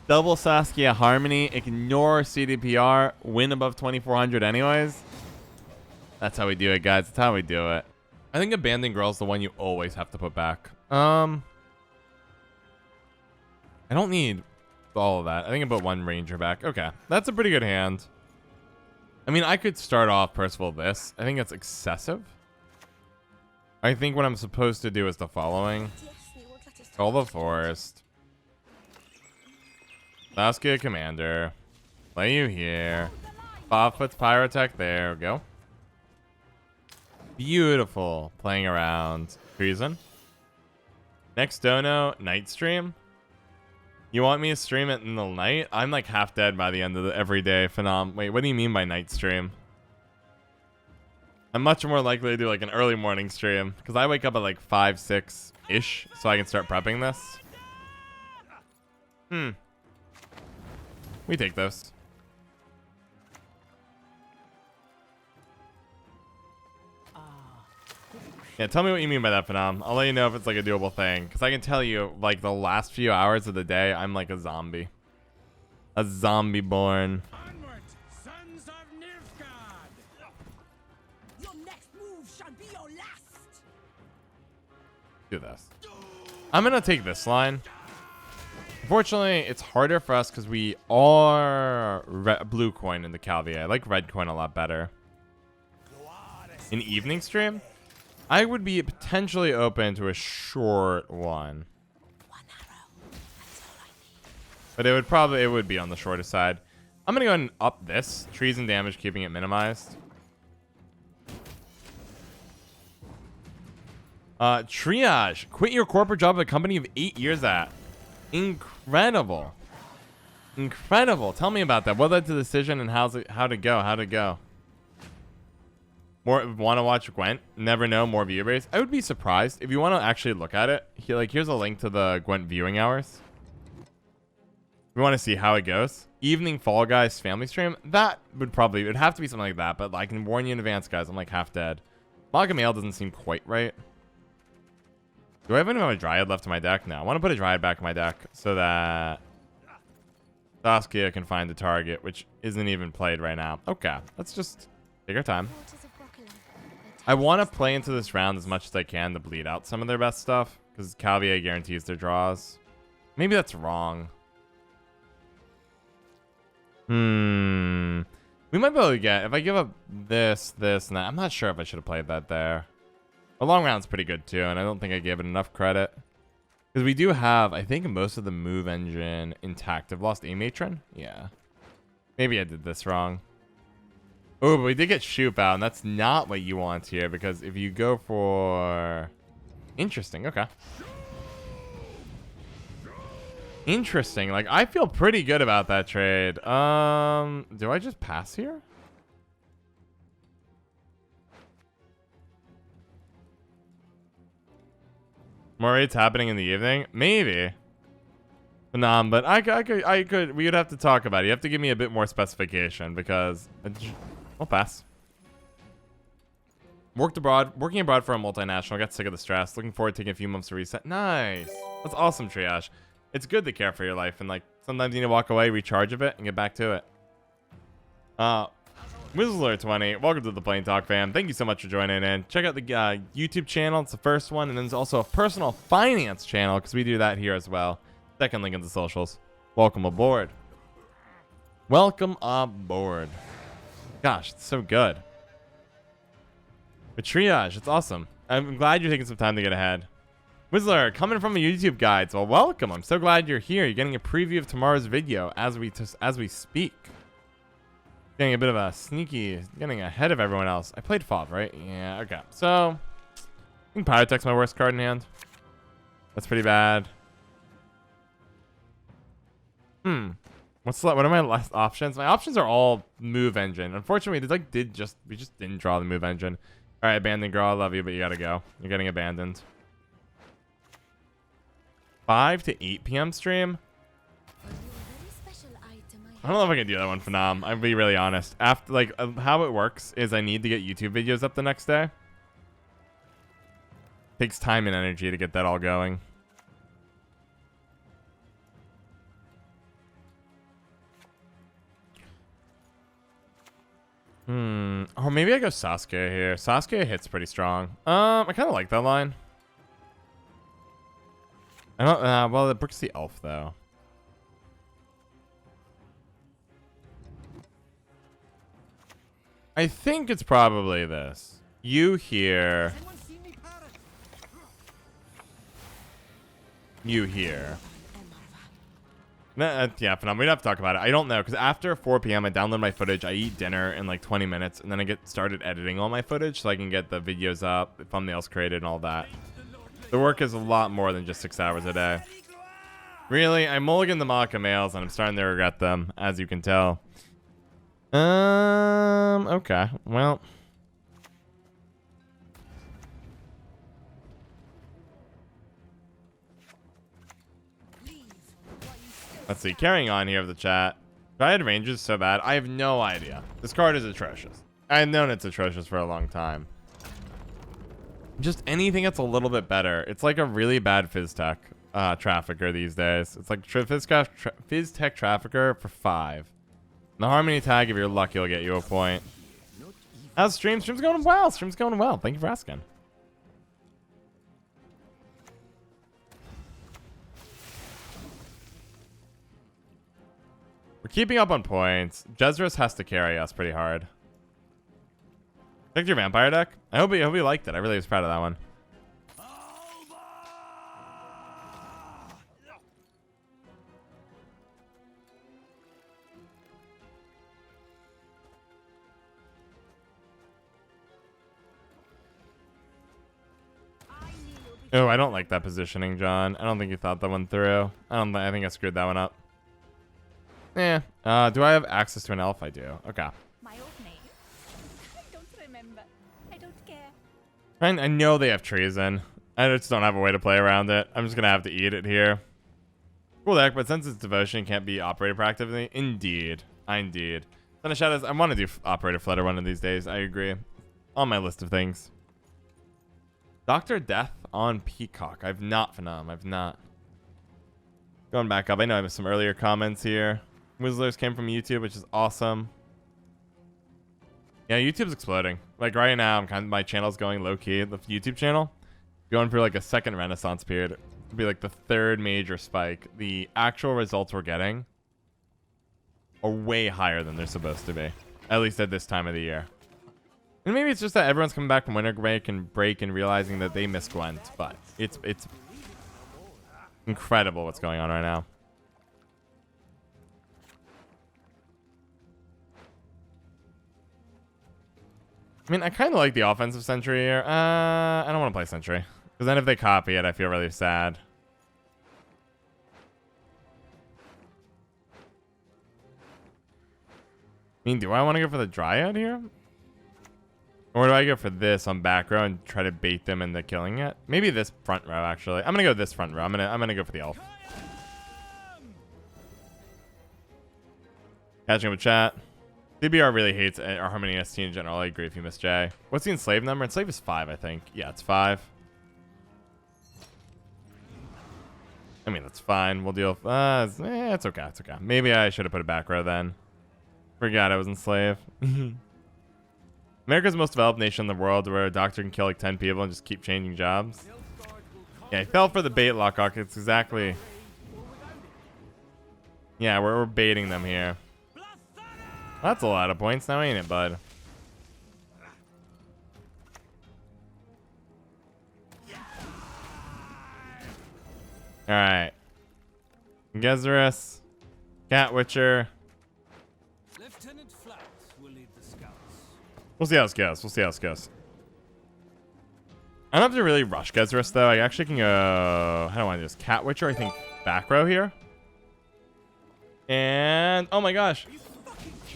S1: Double Saskia Harmony. Ignore CDPR. Win above 2400 anyways. That's how we do it, guys. That's how we do it. I think Abandoned Girl is the one you always have to put back. I don't need all of that. I think I put one Ranger back. Okay. That's a pretty good hand. I mean, I could start off Percival this. I think it's excessive. I think what I'm supposed to do is the following.
S4: Yes, they won't let us
S1: Call the Forest. Saskia Commander. Play you here. Bob puts Pyrotech there. Go. Beautiful. Playing around. Treason. Next dono, night stream. You want me to stream it in the night? I'm like half dead by the end of the everyday phenom. Wait, what do you mean by night stream? I'm much more likely to do like an early morning stream because I wake up at like 5, 6-ish, so I can start prepping this. We take this. Yeah, tell me what you mean by that, Phenom. I'll let you know if it's like a doable thing. Because I can tell you, like, the last few hours of the day, I'm like a zombie. A zombie born.
S5: Onward, sons of Nilfgaard!
S3: Your next move shall be your last.
S1: Do this. I'm going to take this line. Unfortunately, it's harder for us because we are blue coin in the Calvier. I like red coin a lot better. In evening stream, I would be potentially open to a short one.
S3: One arrow. That's all I need.
S1: But it would be on the shorter side. I'm going to go ahead and up this. Trees and damage, keeping it minimized. Triage. Quit your corporate job at a company of 8 years at. Incredible. Incredible. Tell me about that. What led to the decision and how'd it go? More want to watch Gwent? Never know. More viewer base. I would be surprised if you want to actually look at it. Here's a link to the Gwent viewing hours. We want to see how it goes. Evening Fall Guys family stream. That would have to be something like that. But I can warn you in advance, guys. I'm like half dead. Muligan doesn't seem quite right. Do I have any of my Dryad left in my deck? No. I want to put a Dryad back in my deck so that Saskia can find the target, which isn't even played right now. Okay. Let's just take our time.
S4: Waters of Brokilon.
S1: I want to play into this round as much as I can to bleed out some of their best stuff, because Calvier guarantees their draws. Maybe that's wrong. We might be able to get, if I give up this, and that. I'm not sure if I should have played that there. A long round's pretty good too, and I don't think I gave it enough credit. Because we do have, I think, most of the move engine intact. I've lost a Matron? Yeah. Maybe I did this wrong. Oh, but we did get shoot out, and that's not what you want here, because if you go for... Interesting, okay. Interesting. Like, I feel pretty good about that trade. Do I just pass here? More raids happening in the evening? Maybe. But I could, we would have to talk about it. You have to give me a bit more specification because I'll pass. Working abroad for a multinational. Got sick of the stress. Looking forward to taking a few months to reset. Nice. That's awesome, Triage. It's good to care for your life and like sometimes you need to walk away, recharge a bit, and get back to it. Whistler20, welcome to the Plain Talk fam. Thank you so much for joining in. Check out the YouTube channel. It's the first one. And then there's also a personal finance channel because we do that here as well. Second link in the socials. Welcome aboard. Welcome aboard. Gosh, it's so good. But Triage, it's awesome. I'm glad you're taking some time to get ahead. Whistler, coming from a YouTube guide. Well, welcome. I'm so glad you're here. You're getting a preview of tomorrow's video as we speak. Getting a bit of a sneaky, getting ahead of everyone else. I played FOV, right? Yeah, okay. So, I think Pyrotech's my worst card in hand. That's pretty bad. What are my last options? My options are all move engine. Unfortunately, we just didn't draw the move engine. All right, Abandonded Girl, I love you, but you gotta go. You're getting abandoned. 5 to 8 p.m. stream. I don't know if I can do that one, Phenom. I'll be really honest. After how it works is I need to get YouTube videos up the next day. Takes time and energy to get that all going. Or maybe I go Saskia here. Saskia hits pretty strong. I kind of like that line. I don't. Well, it brooks the elf though. I think it's probably this. You here. You here. Yeah, Phenom, we'd have to talk about it. I don't know, because after 4 p.m. I download my footage, I eat dinner in like 20 minutes, and then I get started editing all my footage so I can get the videos up, the thumbnails created, and all that. The work is a lot more than just 6 hours a day. Really, I mulligan the Malika males, and I'm starting to regret them, as you can tell. Okay, well. Let's see. Carrying on here of the chat. Dryad Ranger is so bad. I have no idea. This card is atrocious. I've known it's atrocious for a long time. Just anything that's a little bit better. It's like a really bad Fizztech trafficker these days. It's like Fizztech trafficker for 5. The Harmony tag, if you're lucky, will get you a point. How's stream? Stream's going well. Stream's going well. Thank you for asking. We're keeping up on points. Jezrus has to carry us pretty hard. Check your vampire deck. I hope he liked it. I really was proud of that one. Oh, I don't like that positioning, John. I don't think you thought that one through. I think I screwed that one up. Yeah. Do I have access to an elf? I do. Okay.
S4: My old name? I don't remember. I don't care.
S1: I know they have treason. I just don't have a way to play around it. I'm just gonna have to eat it here. Cool deck, but since it's devotion, it can't be operated proactively. Indeed. Indeed. Son of Shadows, I want to do operator flutter one of these days. I agree. On my list of things. Dr. Death on Peacock. I've not, Phenom. I've not. Going back up. I know I missed some earlier comments here. Whizzlers came from YouTube, which is awesome. Yeah, YouTube's exploding. Like right now, my channel's going low key. The YouTube channel going through like a second renaissance period. It'll be like the 3rd major spike. The actual results we're getting are way higher than they're supposed to be. At least at this time of the year. And maybe it's just that everyone's coming back from winter break and realizing that they miss Gwent. But it's incredible what's going on right now. I mean, I kind of like the offensive sentry here. I don't want to play sentry. Because then if they copy it, I feel really sad. I mean, do I want to go for the Dryad here? Or do I go for this on back row and try to bait them into killing it? Maybe this front row, actually. I'm gonna go this front row. I'm gonna go for the elf. Catching up with chat. CDPR really hates our Harmony ST in general. I agree with you, Miss J. What's the Enslave number? Enslave is 5, I think. Yeah, it's 5. I mean, that's fine. We'll deal with... it's okay. It's okay. Maybe I should have put a back row then. Forgot I was Enslave. America's the most developed nation in the world where a doctor can kill like 10 people and just keep changing jobs. Yeah, I fell for the bait, Lockhawk. It's exactly... Yeah, we're baiting them here. That's a lot of points now, ain't it, bud? Alright. Gezerus. Catwitcher.
S5: Lieutenant Flat will lead the scouts.
S1: We'll see how this goes. We'll see how this goes. I don't have to really rush Gezerus, though. I actually can go... How do I want to do this? Catwitcher, I think, back row here. And... Oh my gosh.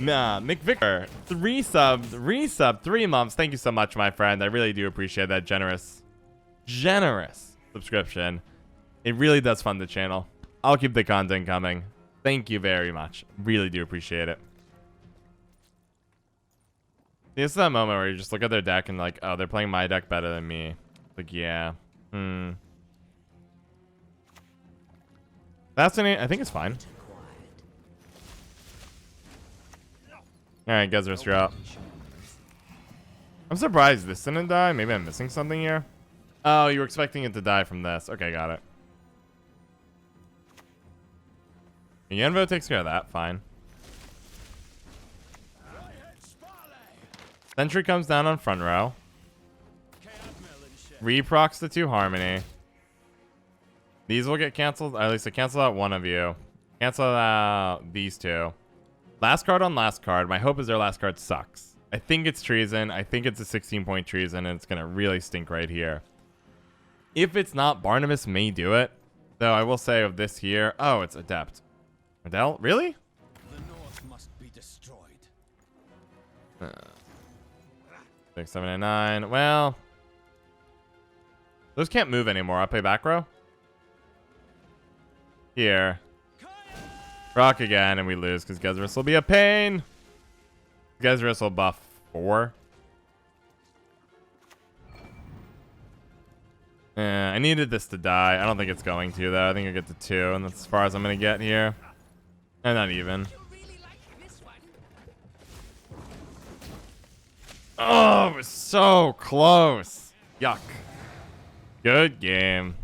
S1: Nah, McVicker. Resub 3 months. Thank you so much, my friend. I really do appreciate that generous subscription. It really does fund the channel. I'll keep the content coming. Thank you very much. Really do appreciate it. This is that moment where you just look at their deck and like, oh, they're playing my deck better than me. Like, yeah. Fascinating. I think it's fine. Alright, Gezerus, you're up. I'm surprised this didn't die. Maybe I'm missing something here. Oh, you were expecting it to die from this. Okay, got it. Yenvo takes care of that. Fine. Sentry comes down on front row. Reprocs the 2 Harmony. These will get canceled. Or at least I cancel out one of you. Cancel out these 2. Last card on last card. My hope is their last card sucks. I think it's treason. I think it's a 16-point treason, and it's going to really stink right here. If it's not, Barnabas may do it. Though I will say of this here... Oh, it's Adept. Adele? Really?
S5: The North must be destroyed.
S1: 6, 7, and 9. Well... Those can't move anymore. I'll play back row. Here. Rock again, and we lose because Gezrus will be a pain. Gezrus will buff 4. I needed this to die. I don't think it's going to, though. I think it'll get to 2, and that's as far as I'm going to get here. And not even. Oh, it was so close. Yuck. Good game.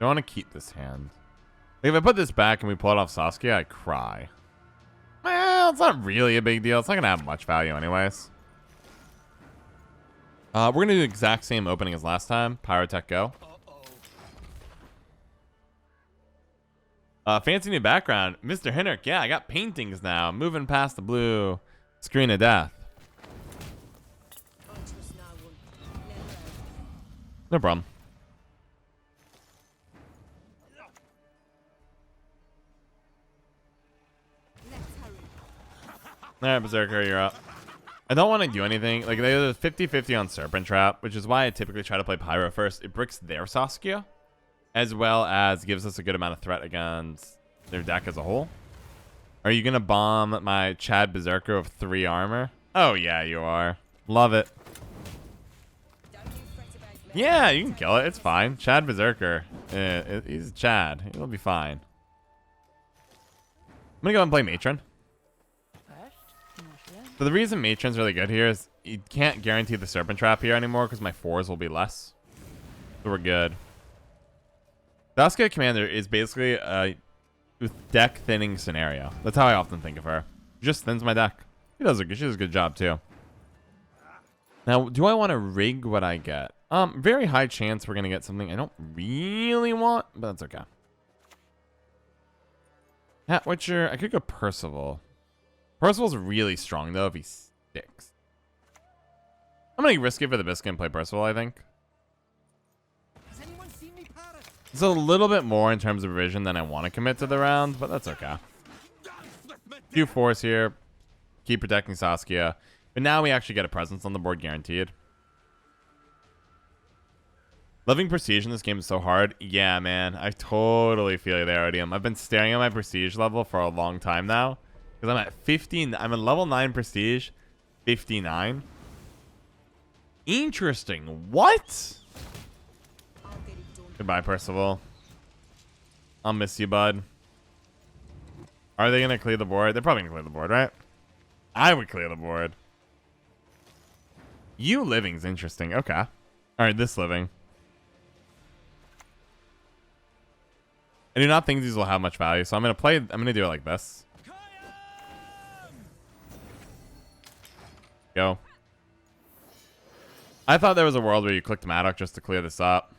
S1: Don't want to keep this hand. Like, if I put this back and we pull it off Saskia, I cry. Well, it's not really a big deal. It's not going to have much value anyways. We're going to do the exact same opening as last time. Pyrotech go. Fancy new background. Mr. Hinnerk. Yeah, I got paintings now. Moving past the blue screen of death. No problem. Alright, Berserker, you're up. I don't want to do anything. Like, there's 50-50 on Serpent Trap, which is why I typically try to play Pyro first. It bricks their Saskia, as well as gives us a good amount of threat against their deck as a whole. Are you going to bomb my Chad Berserker of 3 armor? Oh, yeah, you are. Love it. Yeah, you can kill it. It's fine. Chad Berserker. He's Chad. He'll be fine. I'm going to go and play Matron. So the reason Matron's really good here is you can't guarantee the Serpent Trap here anymore because my 4s will be less. So we're good. Saskia Commander is basically a deck thinning scenario. That's how I often think of her. Just thins my deck. She does a good job too. Now, do I want to rig what I get? Very high chance we're going to get something I don't really want, but that's okay. Hat Witcher. I could go Percival. Percival's really strong, though, if he sticks. I'm going to risk it for the biscuit and play Percival, I think.
S2: Has anyone seen me, Paris?
S1: It's a little bit more in terms of revision than I want to commit to the round, but that's okay. Few 4s here. Keep protecting Saskia. But now we actually get a presence on the board guaranteed. Loving Prestige in this game is so hard. Yeah, man. I totally feel you there, Odium. I've been staring at my Prestige level for a long time now. Because I'm at 15. I'm at level 9 Prestige. 59. Interesting. What? Goodbye, Percival. I'll miss you, bud. Are they going to clear the board? They're probably going to clear the board, right? I would clear the board. You living's interesting. Okay. All right, this living. I do not think these will have much value, so I'm going to do it like this. Go. I thought there was a world where you clicked Maddox just to clear this up.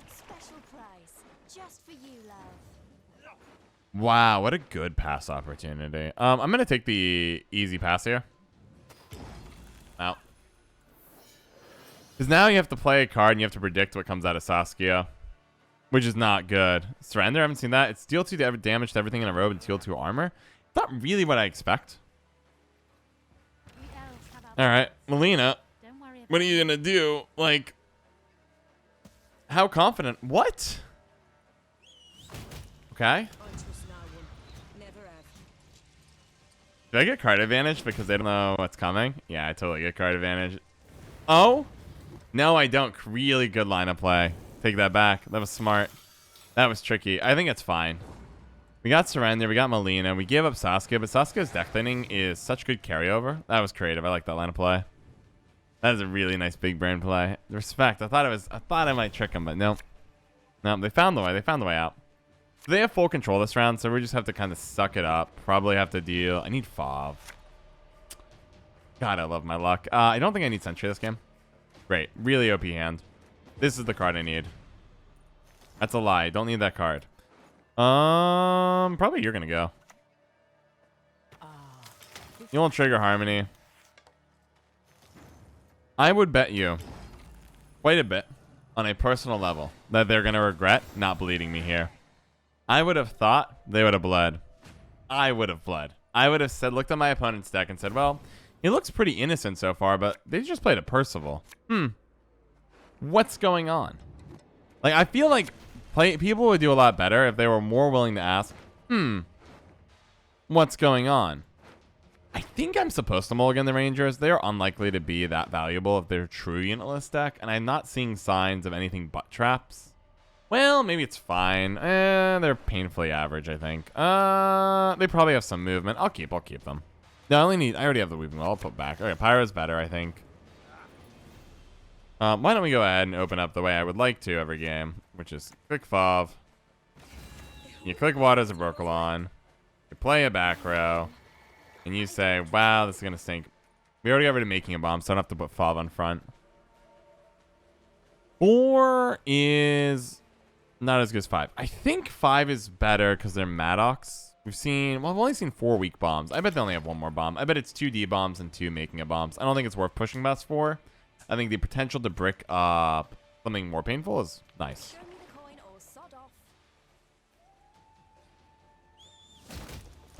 S4: Special price, just for you, love.
S1: Wow, what a good pass opportunity. I'm going to take the easy pass here. Out. Because now you have to play a card and you have to predict what comes out of Saskia. Which is not good. Surrender, I haven't seen that. It's deal 2 damage to everything in a robe and deal 2 armor. Not really what I expect. Alright, Melina. What are you going to do? Like, how confident? What? Okay. Do I get card advantage because they don't know what's coming? Yeah, I totally get card advantage. Oh? No, I don't. Really good line of play. Take that back. That was smart. That was tricky. I think it's fine. We got Surrender. We got Melina. We gave up Saskia, but Saskia's deck thinning is such good carryover. That was creative. I like that line of play. That is a really nice big brain play. Respect. I thought I might trick him, but no. No, they found the way. They found the way out. They have full control this round, so we just have to kind of suck it up. Probably have to deal. I need Fav. God, I love my luck. I don't think I need Sentry this game. Great. Really OP hand. This is the card I need. That's a lie. Don't need that card. Probably you're gonna go. You won't trigger Harmony. I would bet you quite a bit on a personal level that they're gonna regret not bleeding me here. I would have thought they would have bled. I would have bled. I would have said, looked at my opponent's deck and said, well, he looks pretty innocent so far, but they just played a Percival. What's going on? Like, I feel like People would do a lot better if they were more willing to ask, what's going on? I think I'm supposed to mulligan the Rangers. They're unlikely to be that valuable if they're true unitless deck, and I'm not seeing signs of anything but traps. Well, maybe it's fine. They're painfully average, I think. They probably have some movement. I'll keep them. No, I already have the weaving wall. I'll put back. Okay, Pyro's better, I think. Why don't we go ahead and open up the way I would like to every game, which is click FOV. You click Water of Brokilon. You play a back row. And you say, wow, this is going to stink. We already got rid of making a bomb, so I don't have to put FOV on front. 4 is not as good as 5. I think 5 is better because they're Maddox. I've only seen 4 weak bombs. I bet they only have 1 more bomb. I bet it's 2 D bombs and 2 making a bombs. I don't think it's worth pushing past 4. I think the potential to brick up something more painful is nice.
S4: Show me the coin or sod off.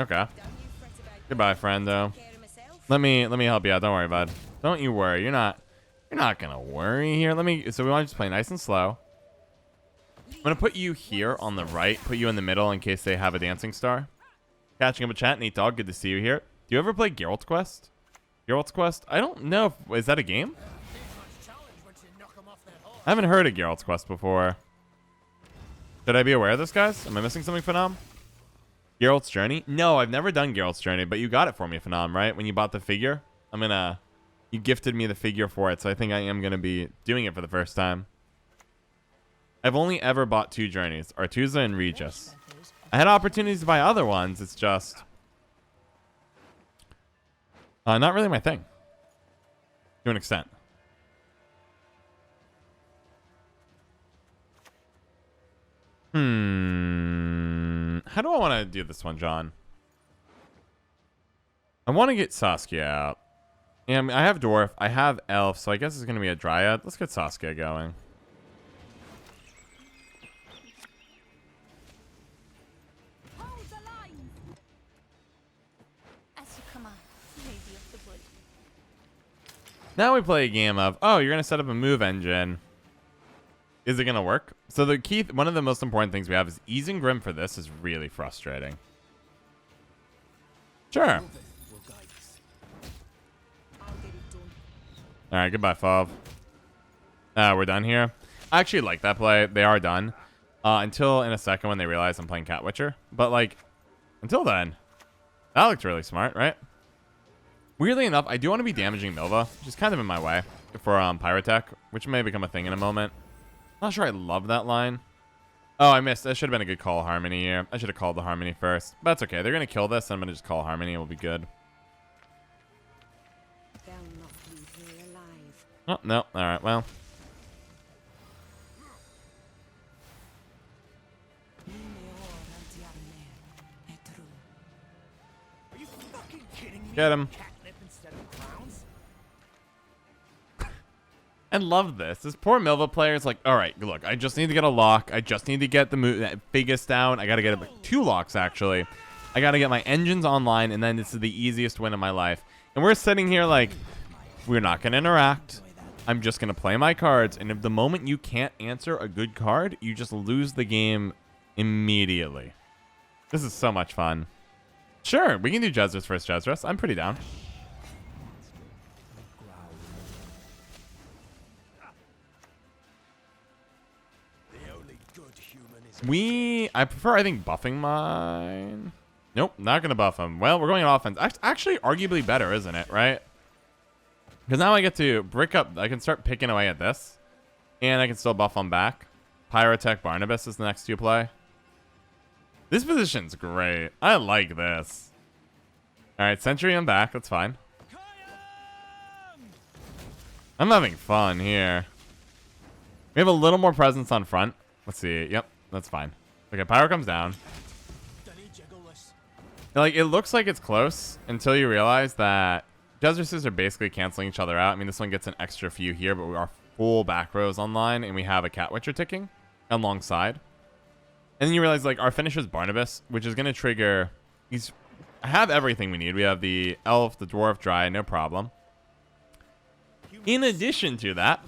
S1: Okay.
S4: Don't you fret about
S1: Goodbye, friendo.
S4: care of myself.
S1: Let me help you out. Don't worry, bud. Don't you worry. You're not gonna worry here. So we want to just play nice and slow. I'm gonna put you here on the right, put you in the middle in case they have a dancing star. Catching up a chat, Neat Dog, good to see you here. Do you ever play Geralt's Quest? Geralt's Quest? I don't know. Is that a game? I haven't heard of Geralt's Quest before. Should I be aware of this, guys? Am I missing something, Phenom? Geralt's Journey? No, I've never done Geralt's Journey, but you got it for me, Phenom, right? When you bought the figure? You gifted me the figure for it, so I think I am gonna be doing it for the first time. I've only ever bought 2 journeys, Artusa and Regis. I had opportunities to buy other ones, it's just not really my thing. To an extent. How do I want to do this one, John? I want to get Saskia out. And I have Dwarf, I have Elf, so I guess it's going to be a Dryad. Let's get Saskia going.
S4: Hold the line. As you come on, lady of the wood.
S1: Now we play a game of, oh, you're going to set up a move engine. Is it going to work? So the key, one of the most important things we have is easing Grim for this is really frustrating. Sure. All right, goodbye, Fov. We're done here. I actually like that play. They are done. Until in a second when they realize I'm playing Cat Witcher. But, like, until then, that looked really smart, right? Weirdly enough, I do want to be damaging Milva, which is kind of in my way for Pyrotech, which may become a thing in a moment. Not sure I love that line. Oh, I missed. That should have been a good call, Harmony here. I should have called the Harmony first. But that's okay. They're going to kill this, and I'm going to just call Harmony. It will be good. Oh, no. All right, well.
S2: Are you fucking kidding me?
S1: Get him.
S2: Catnip instead of crowns?
S1: I love this. This poor Milva player is like, all right, look, I just need to get a lock. I just need to get the biggest down. I got to get like 2 locks, actually. I got to get my engines online, and then this is the easiest win of my life. And we're sitting here like, we're not going to interact. I'm just going to play my cards. And if the moment you can't answer a good card, you just lose the game immediately. This is so much fun. Sure, we can do Jezrus first Jezrus. I'm pretty down. I prefer, I think, buffing mine. Nope, not going to buff him. Well, we're going on offense. Actually, arguably better, isn't it, right? Because now I get to brick up. I can start picking away at this. And I can still buff on back. Pyrotech Barnabas is the next 2 play. This position's great. I like this. All right, Sentry on back. That's fine. I'm having fun here. We have a little more presence on front. Let's see. Yep, that's fine. Okay, Pyro comes down. Like, it looks like it's close until you realize that Jezruses are basically canceling each other out. I mean, this one gets an extra few here, but we are full back rows online, and we have a Cat Witcher ticking alongside. And then you realize, like, our finish is Barnabas, which is going to trigger... I have everything we need. We have the Elf, the Dwarf, Dryad, no problem. In addition to that...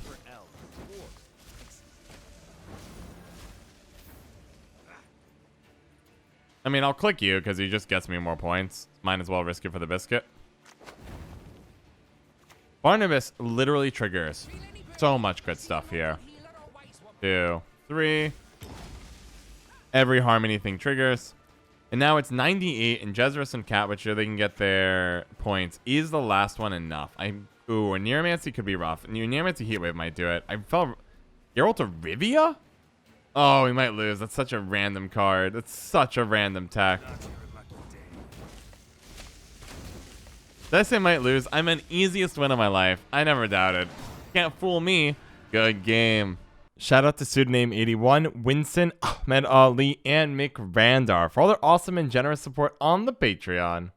S1: I mean, I'll click you because he just gets me more points. Might as well risk it for the biscuit. Barnabas literally triggers so much good stuff here. 2, 3. Every harmony thing triggers. And now it's 98, and Jezrus and Catwitcher, they can get their points. Is the last one enough? Ooh, a Neuromancy could be rough. A Neuromancy Heatwave might do it. I felt... Geralt of Rivia? Oh, we might lose. That's such a random card. That's such a random tech. Did I say might lose? I'm an easiest win of my life. I never doubted. Can't fool me. Good game. Shout out to Pseudonym81, Winston, Ahmed Ali, and Mick Randar for all their awesome and generous support on the Patreon.